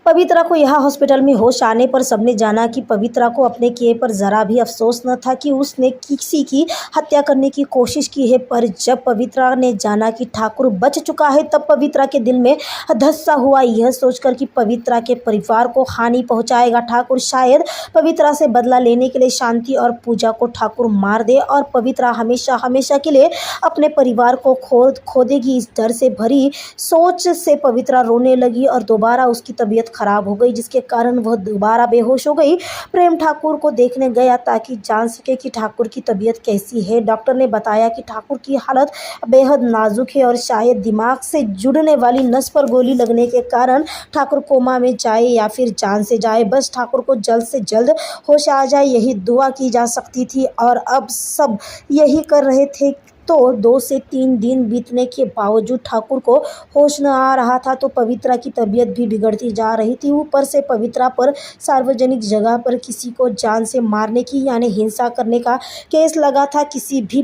पवित्रा को यहाँ हॉस्पिटल में होश आने पर सबने जाना कि पवित्रा को अपने किए पर जरा भी अफसोस न था कि उसने किसी की हत्या करने की कोशिश की है। पर जब पवित्रा ने जाना कि ठाकुर बच चुका है तब पवित्रा के दिल में धस्सा हुआ, यह सोचकर कि पवित्रा के परिवार को हानि पहुंचाएगा ठाकुर शायद पवित्रा से बदला लेने के लिए शांति और पूजा को ठाकुर मार दे और पवित्रा हमेशा हमेशा के लिए अपने परिवार को खो देगी। इस डर से भरी सोच से पवित्रा रोने लगी और दोबारा उसकी तबीयत खराब हो गई, जिसके कारण वह दोबारा बेहोश हो गई। प्रेम ठाकुर को देखने गया ताकि जान सके कि ठाकुर की तबीयत कैसी है। डॉक्टर ने बताया कि ठाकुर की हालत बेहद नाजुक है और शायद दिमाग से जुड़ने वाली नस पर गोली लगने के कारण ठाकुर कोमा में जाए या फिर जान से जाए। बस ठाकुर को जल्द से जल्द होश आ जाए, यही दुआ की जा सकती थी और अब सब यही कर रहे थे। तो 2 से 3 दिन बीतने के बावजूद ठाकुर को होश न आ रहा था, तो पवित्रा की तबीयत भी बिगड़ती जा रही थी। ऊपर से पवित्रा पर सार्वजनिक जगह पर किसी को जान से मारने की यानी हिंसा करने का केस लगा था। किसी भी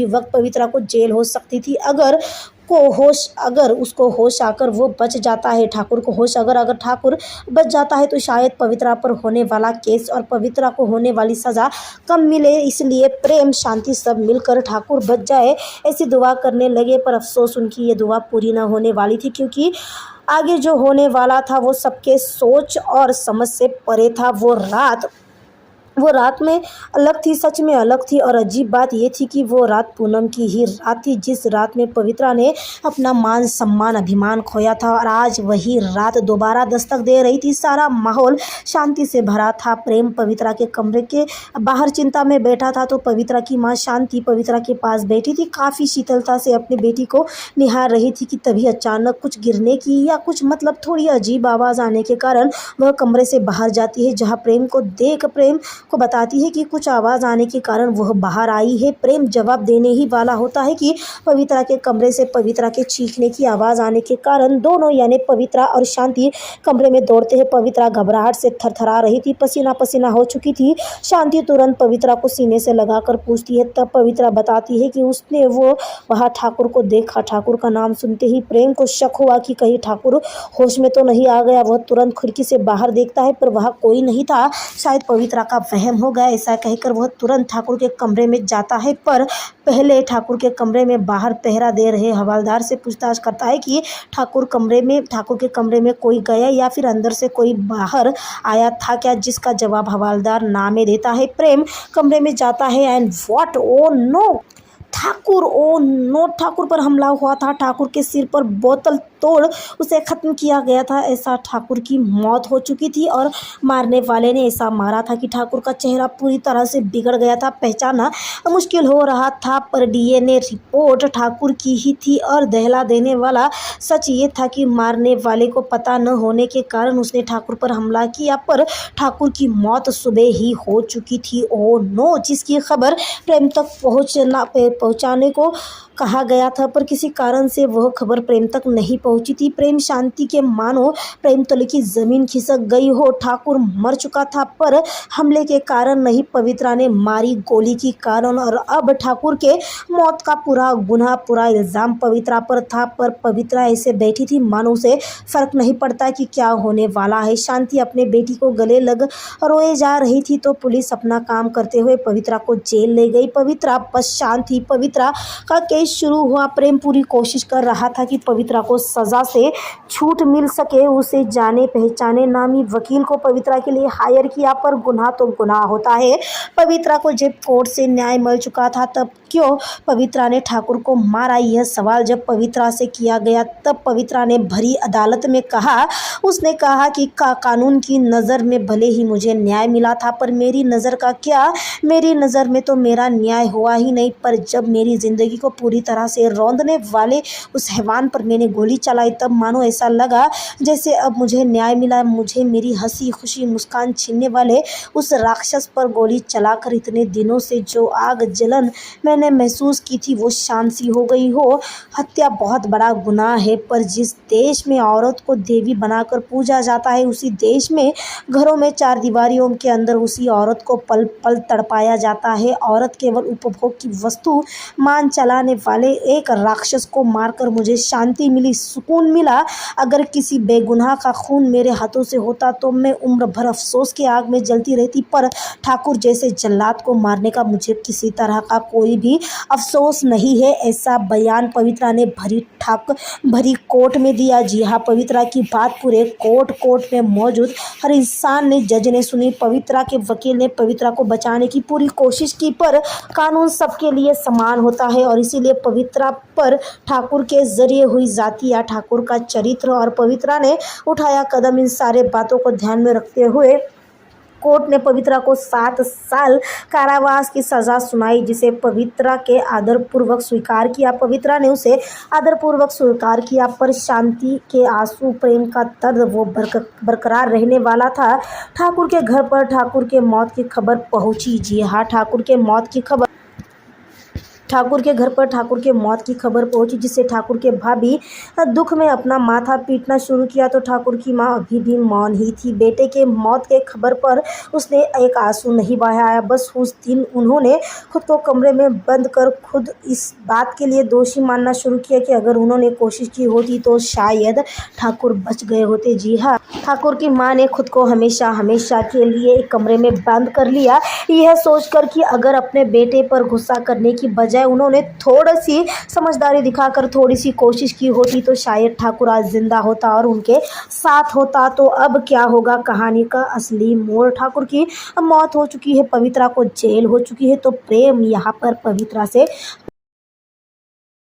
वक्त पवित्रा को जेल हो सकती थी। अगर उसको होश आकर वो बच जाता है, अगर ठाकुर बच जाता है तो शायद पवित्रा पर होने वाला केस और पवित्रा को होने वाली सज़ा कम मिले। इसलिए प्रेम शांति सब मिलकर ठाकुर बच जाए ऐसी दुआ करने लगे। पर अफसोस उनकी ये दुआ पूरी न होने वाली थी, क्योंकि आगे जो होने वाला था वो सबके सोच और समझ से परे था। वो रात में अलग थी, सच में अलग थी। और अजीब बात यह थी कि वो रात पूनम की ही रात थी, जिस रात में पवित्रा ने अपना मान सम्मान अभिमान खोया था। और आज वही रात दोबारा दस्तक दे रही थी। सारा माहौल शांति से भरा था। प्रेम पवित्रा के कमरे के बाहर चिंता में बैठा था, तो पवित्रा की माँ शांति पवित्रा के पास बैठी थी, काफ़ी शीतलता से अपनी बेटी को निहार रही थी कि तभी अचानक कुछ गिरने की या कुछ थोड़ी अजीब आवाज़ आने के कारण वह कमरे से बाहर जाती है, जहाँ प्रेम को बताती है कि कुछ आवाज़ आने के कारण वह बाहर आई है। प्रेम जवाब देने ही वाला होता है कि पवित्रा के कमरे से पवित्रा के चीखने की आवाज़ आने के कारण दोनों यानी पवित्रा और शांति कमरे में दौड़ते हैं। पवित्रा घबराहट से थरथरा रही थी, पसीना पसीना हो चुकी थी। शांति तुरंत पवित्रा को सीने से लगाकर पूछती है। तब पवित्रा बताती है कि उसने वहाँ ठाकुर को देखा। ठाकुर का नाम सुनते ही प्रेम को शक हुआ कि कहीं ठाकुर होश में तो नहीं आ गया। वह तुरंत खिड़की से बाहर देखता है, पर वहाँ कोई नहीं था। शायद पवित्रा का वहम हो गया, ऐसा कहकर वह तुरंत ठाकुर के कमरे में जाता है। पर पहले ठाकुर के कमरे में बाहर पहरा दे रहे हवलदार से पूछताछ करता है कि ठाकुर के कमरे में कोई गया या फिर अंदर से कोई बाहर आया था क्या, जिसका जवाब हवलदार ना में देता है। प्रेम कमरे में जाता है and what, oh no, Thakur पर हमला हुआ था। ठाकुर के सिर पर बोतल तोड़ उसे ख़त्म किया गया था। ऐसा ठाकुर की मौत हो चुकी थी और मारने वाले ने ऐसा मारा था कि ठाकुर का चेहरा पूरी तरह से बिगड़ गया था, पहचाना मुश्किल हो रहा था। पर डीएनए रिपोर्ट ठाकुर की ही थी और दहला देने वाला सच ये था कि मारने वाले को पता न होने के कारण उसने ठाकुर पर हमला किया, पर ठाकुर की मौत सुबह ही हो चुकी थी। ओह नो, जिसकी खबर प्रेम तक पहुंचाने को कहा गया था, पर किसी कारण से वह खबर प्रेम तक नहीं पहुंची थी। प्रेम शांति के मानो प्रेम तले की जमीन खिसक गई हो। ठाकुर मर चुका था, पर हमले के कारण नहीं, पवित्रा ने मारी गोली के कारण। और अब ठाकुर के मौत का पूरा गुनाह, पूरा इल्ज़ाम पवित्रा पर था। पर पवित्रा ऐसे बैठी थी मानो उसे फर्क नहीं पड़ता कि क्या होने वाला है। शांति अपने बेटी को गले लग रोए जा रही थी, तो पुलिस अपना काम करते हुए पवित्रा को जेल ले गई। पवित्रा का केस शुरू हुआ। प्रेम पूरी कोशिश कर रहा था कि पवित्रा को सज़ा से छूट मिल सके। उसे जाने पहचाने नामी वकील को पवित्रा के लिए हायर किया, पर गुनाह तो गुनाह होता है। पवित्रा को जब कोर्ट से न्याय मिल चुका था, तब क्यों पवित्रा ने ठाकुर को मारा, यह सवाल जब पवित्रा से किया गया, तब पवित्रा ने भरी अदालत में उसने कहा कि कानून की नज़र में भले ही मुझे न्याय मिला था, पर मेरी नज़र का क्या, मेरी नज़र में तो मेरा न्याय हुआ ही नहीं। पर जब मेरी ज़िंदगी को पूरी तरह से रौंदने वाले उस हैवान पर मैंने गोली चलाई, तब मानो ऐसा लगा जैसे अब मुझे न्याय मिला। मुझे मेरी हंसी खुशी मुस्कान छीनने वाले उस राक्षस पर गोली चलाकर इतने दिनों से जो आग जलन मैंने मैंने महसूस की थी वो शांत सी हो गई हो। हत्या बहुत बड़ा गुनाह है, पर जिस देश में औरत को देवी बनाकर पूजा जाता है, उसी देश में घरों में चार दीवारियों के अंदर उसी औरत को पल पल तड़पाया जाता है। औरत केवल उपभोग की वस्तु मान चलाने वाले एक राक्षस को मारकर मुझे शांति मिली, सुकून मिला। अगर किसी बेगुनाह का खून मेरे हाथों से होता तो मैं उम्र भर अफसोस की आग में जलती रहती, पर ठाकुर जैसे जल्लाद को मारने का मुझे किसी तरह का कोई भी अफसोस नहीं है। ऐसा बयान पवित्रा ने भरी कोर्ट में दिया। जी हाँ, पवित्रा की बात पूरे कोर्ट में मौजूद हर इंसान ने, जज ने सुनी। पवित्रा के वकील ने पवित्रा को बचाने की पूरी कोशिश की, पर कानून सबके लिए समान होता है और इसीलिए पवित्रा पर ठाकुर के जरिए हुई जाति या ठाकुर का चरित्र और पवित्रा ने उठाया कदम, इन सारे बातों को ध्यान में रखते हुए कोर्ट ने पवित्रा को 7 साल कारावास की सज़ा सुनाई, जिसे पवित्रा के आदरपूर्वक स्वीकार किया। पवित्रा ने उसे आदरपूर्वक स्वीकार किया, पर शांति के आंसू, प्रेम का दर्द वो बरकरार रहने वाला था। ठाकुर के घर पर ठाकुर के मौत की खबर पहुंची। जी हाँ, ठाकुर के घर पर ठाकुर के मौत की खबर पहुंची, जिससे ठाकुर के भाभी दुख में अपना माथा पीटना शुरू किया। तो ठाकुर की मां अभी भी मौन ही थी। बेटे के मौत के खबर पर उसने एक आंसू नहीं बहाया। बस उस दिन उन्होंने खुद को कमरे में बंद कर खुद इस बात के लिए दोषी मानना शुरू किया कि अगर उन्होंने कोशिश की होती तो शायद ठाकुर बच गए होते। जी हाँ, ठाकुर की मां ने खुद को हमेशा के लिए एक कमरे में बंद कर लिया, यह सोचकर कि अगर अपने बेटे पर गुस्सा करने की बजाय उन्होंने थोड़ी सी समझदारी दिखाकर थोड़ी सी कोशिश की होती तो शायद ठाकुर आज जिंदा होता और उनके साथ होता। तो अब क्या होगा कहानी का असली मोड़? ठाकुर की मौत हो चुकी है, पवित्रा को जेल हो चुकी है, तो प्रेम यहाँ पर पवित्रा से